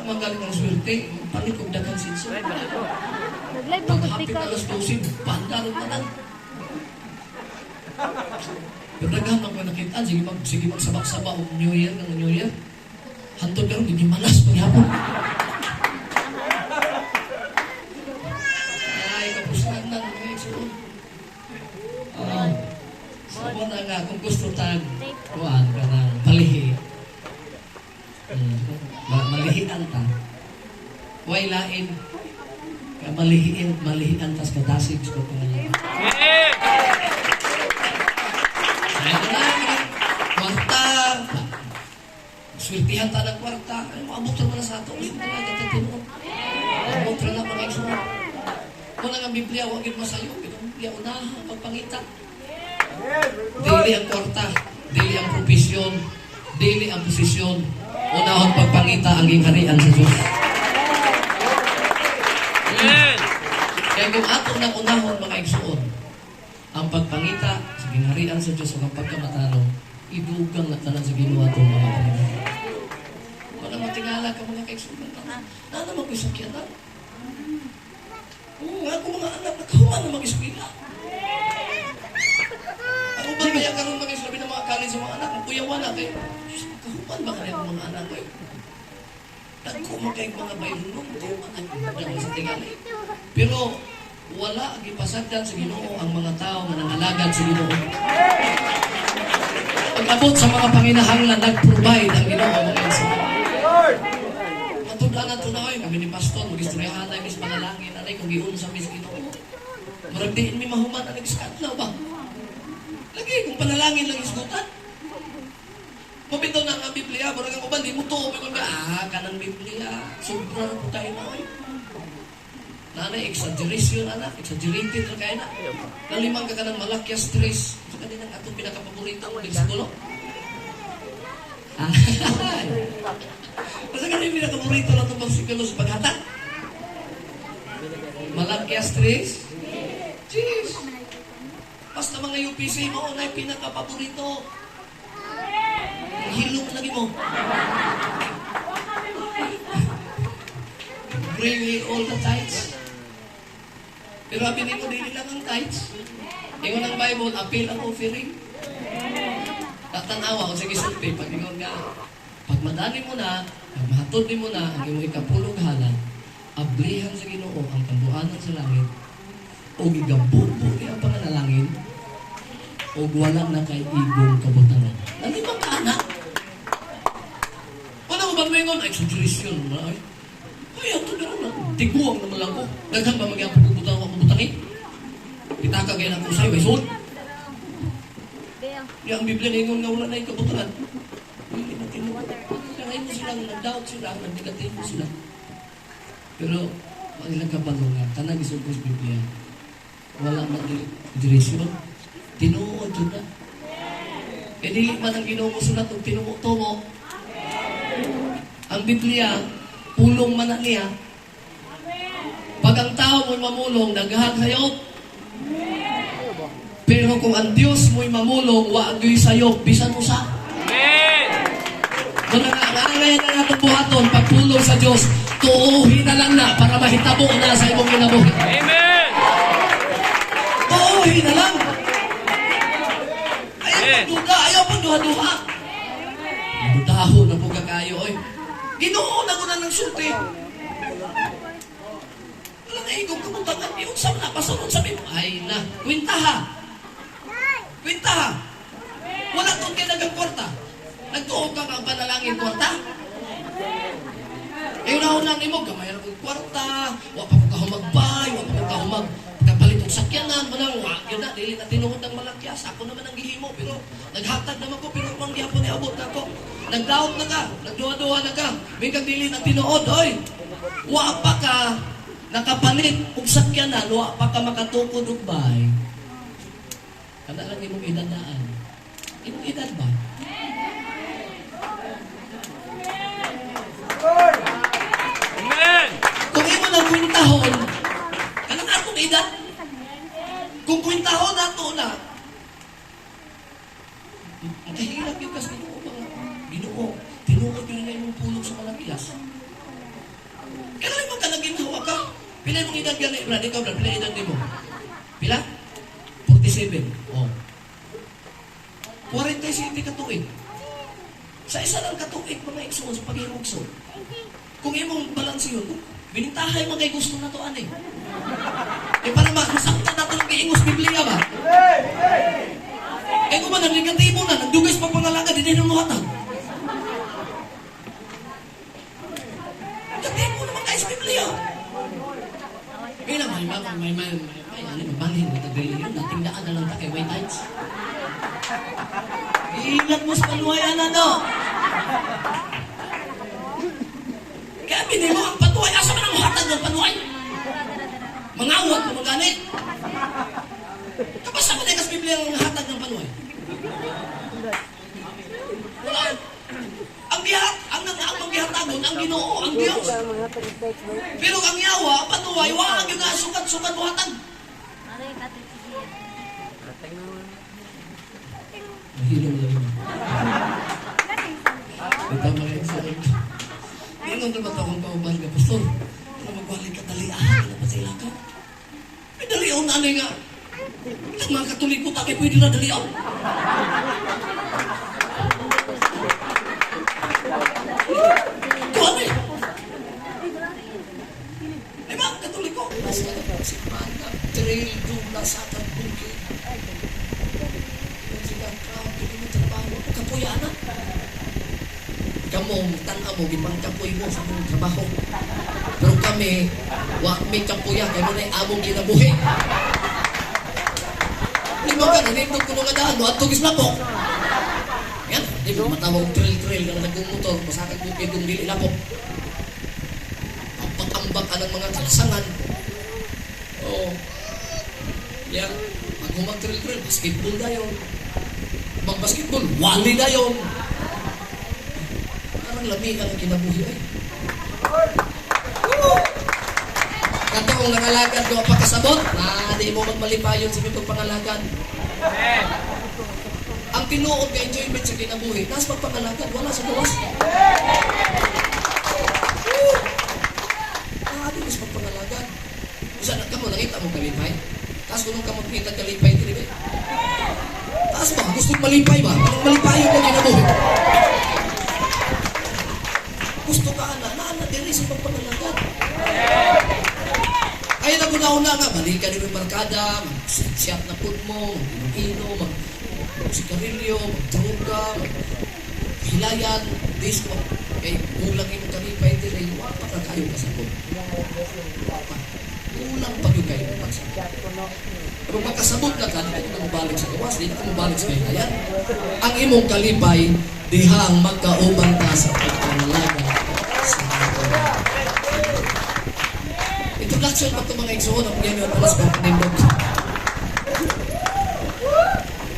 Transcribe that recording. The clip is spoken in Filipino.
magaling ang swerte, panikog dagang sinso. Nag-live mo Pag-hapit ka. alas 12, pandarong ka lang. Pero naghamang ko nakita, sige magsabak-sabak o New Year, ng New Year. Hantod ka rin, hindi malas paghapon. Ay, kapustahan na, mga igsoon. Sabi na nga, kung gusto tag, kuhaan ka ng palihi. Malihian ta. Huwag lain. Malihian tas kadasig sa pagkakas. Ayun na, kwarta. Swirtihan ta ng kwarta. Ay, maabot mo na sa ato. Ulit na nga, nagtatinuon. Maabot rin na mga igsoon. Kung ang Biblia, huwag yun masayo. Ang Biblia, unahan, pagpangita. Dili ang kwarta, dili ang propisyon, dili ang posisyon. Unahon pagpangita ang gingharian sa Diyos. Amen. Kaya kung ato ng unahon mga igsoon, ang pagpangita sa gingharian sa Diyos o ang pagkamatalo, idugang na tanan sa ginawa itong mga Panginoon. Wala matingala ka mga kaigsoon. Na naman ko isakyan na. Oo nga, kung mga anak, nakahuman na mag-iskwila. Ako ba kaya karoon mag-islabi ng mga kanin sa mga anak? Ang kuyawan natin. Kahuman ba kaya ang mga anak ko eh? Nagkumakay mga bayrunong. Kahuman sa tingali. Pero wala ang ipasagdan sa Ginoo ang mga tao na nangalagad sa Ginoo. Pag-abot sa mga panginahanglan, nag-provide ang Ginoo mga igsoon. Matudaan na ito na kayo. Kami ni Pastor, mag-istoryahan tayo mis panalangin. Anay, kung giun sa mis Ginoo. Maragdiin mi mahuman ang nag-iskatlaw ba? Lagi, kung panalangin lang isgutan. Mabitaw na ang Biblia, barang ang uban, di mo to. Kanang Biblia. Sobra na po tayo na kayo. Nanay, exaggeration anak. Exaggerated na kayo na. Nalimang ka ng malakya stress. Sa kaninang atong pinakapaborito mo din sa gulo. Basta kanina pinakapaborito lang itong pagsikalo sa paghatag. Malakya stress. Jeez. Basta mga UPC mo, na yung pinaka-paborito. Hilong lagi mo. Bring me all the tithes. Pero abinin ko, dili lang ang tithes. Ingon ang Bible, appeal ang offering. Tatanawa ko, sige sulti, pag ingon nga, pag madali mo na, pag mahatod mo na, ang imo ikapulog halan, ablihan sa Ginoo ang kambuanan sa langit, o gigabubo niya ang panganalangin, o wala na kay igong kabutangan. Nalimang ka anak. Wala ko ba maingon? Ay, suggestion mo na. Ay, ito na na. Tiguang naman lang ko. Daghan ba magyapag kabutang ko kabutangin? Pitaka kayo na ko sa'yo. Ay, son. Yung ang Biblia na ingon nga wala na yung kabutangan. Hindi na tinuwa. Kaya mo silang nag-doubt sila, nag-negativo sila. Pero, ang ilang kabalo nga, tanang isog ko sa Biblia. Wala man direksyon. Tinuod yun na. E di man ang Ginoo mo sulat o tinuo-tumo. Ang Biblia, pulong man na niya. Pag ang tao mo'y mamulong, naghahag sayop. Pero kung ang Diyos mo'y mamulong, wa'agoy sayop, bisan mo sa. Kung ang-angay na natin buhaton, pagpulong sa Diyos, tuuhin na lang na para mahitabo na sa imong kinabuhi. Amen! Tuuhin na lang. Ayaw pang duha-duha. Budaho na po kakayo, oy. Ginoo na ko na ng sulti. Alam na, igong kamuntangan. Yung sa na, pasunod sabi mo, ay na, kwinta ha. Kwinta ha. Wala itong kinagang kwarta. Nagtuog ka ang panalangin kwarta. Eh, una-una ni mo, gamay na kong kwarta. Wa pa ko kahumagbay, wa pa ko kahumag. Kapalit og sakyanan, manang wa. Yun na, dili na tinuod ng malakyas. Ako naman ang gihimo, pero naghatag naman ko, pero kung di ako niabot na ko. Nagdaot na ka, nagduwa-duwa na ka. May kang dili na tinuod, oy. Wa pa ka nakapalit og sakyanan, wa pa ka makatukod og bay. Kada lang imong idadaan. Imong edad ba? Amen! Kung imo na kwintahon, kanang akong edad, kung kwintahon nato na, makahirap yung kasi Ginoo mga Ginoo. Tinuod yun na imong pulong sa malakias. Pila mong edad gani, Brad? Ikaw, Brad, pila edad mo? Pila? 47. Oh. 47 katuig. Sa isa lang katuig, mga igsoon sa pag-iugso. Kung imong balanse yun, binintahay mo kay gusto na to, ani. Para masakta na ito ng iingos Biblia ba? Kaya kung man, negatibo na, nagdugay sa pagpangalaga, di na hatag. Negatibo naman kayo sa Biblia. Kaya lang, may mabalhin mo tagay yun, dating daan na lang ta kay white tights. Iingat mo sa panuwayan na, no? Kaya binili mo ang panuway, asa man ang hatag ng panuway? Mangawag mo magani. Kapag sa mga sa Biblia ang hatag ng panuway? Wala. Ang manggihatagon, ang Ginoo, ang Diyos. Pero ang yawa, panuway, wala ang yung sukat-sukat mo hatag. Mahirap na rin. Ito mga excited. Hindi nung namatawang pauban ka, Pastor. Ano magbalik ka talian? Ano ba sila ka? May dalion na nga. Ang mga katoliko tayo pwede na dalion. Kuhan eh. Diba, katoliko? Nasa si Mana, trail doon na sa atang bukid. Kung sila ka, pwede mo trabaho. Kapuya na. Kamu, tanaw mo, gipang kapoy mo sa mong trabaho. Pero kami, may kapuya, kaya mo na yung among kinabuhi. Hindi mo ka, nanindog ko nung adahan mo, at tugis na po. Yan, di mo matawag trail ka na nagmumotor, masakag mo kayo kung dili na po. Pampatambak ka ng mga kalasangan. Oo. Yan, pag humag-trail, basketball na yun. Mag-basketball, wali na yun. Lami ka ng kinabuhi ay. Kanto kung nangalagad ko pa kasabot, di mo magmalipayon sa mga pagpangalagad. Ang tinuod ka enjoyment sa kinabuhi, nasa pagpangalagad, wala sa gawas. Di sa pagpangalagad. Isa na ka mo, nakita mo kalipay? Tapos kung ka magkita kalipay, hindi ba? Tapos ba, gusto malipay ba? Anong malipayon ka kinabuhi? Gusto ka na diri sa pagpangalagad. Ay naguna-una nga, balikan din yung barkada, mag-siyat na food mo, mag-ino, mag-sigarilyo, mag-droga, hilayan, disco. Eh, kulang yung kalipay din, wapa ka kayo kasabot. Wapa. Kulang pa yung kayo kasabot. Kung magkasabot na ka, hindi ka mabalik sa gawas, hindi ka mabalik sa kayo. Ang imong kalipay, dihang magkauban ka sa pagpangalagad. Introduction pa ito mga igsoon ang yan yung alas ko,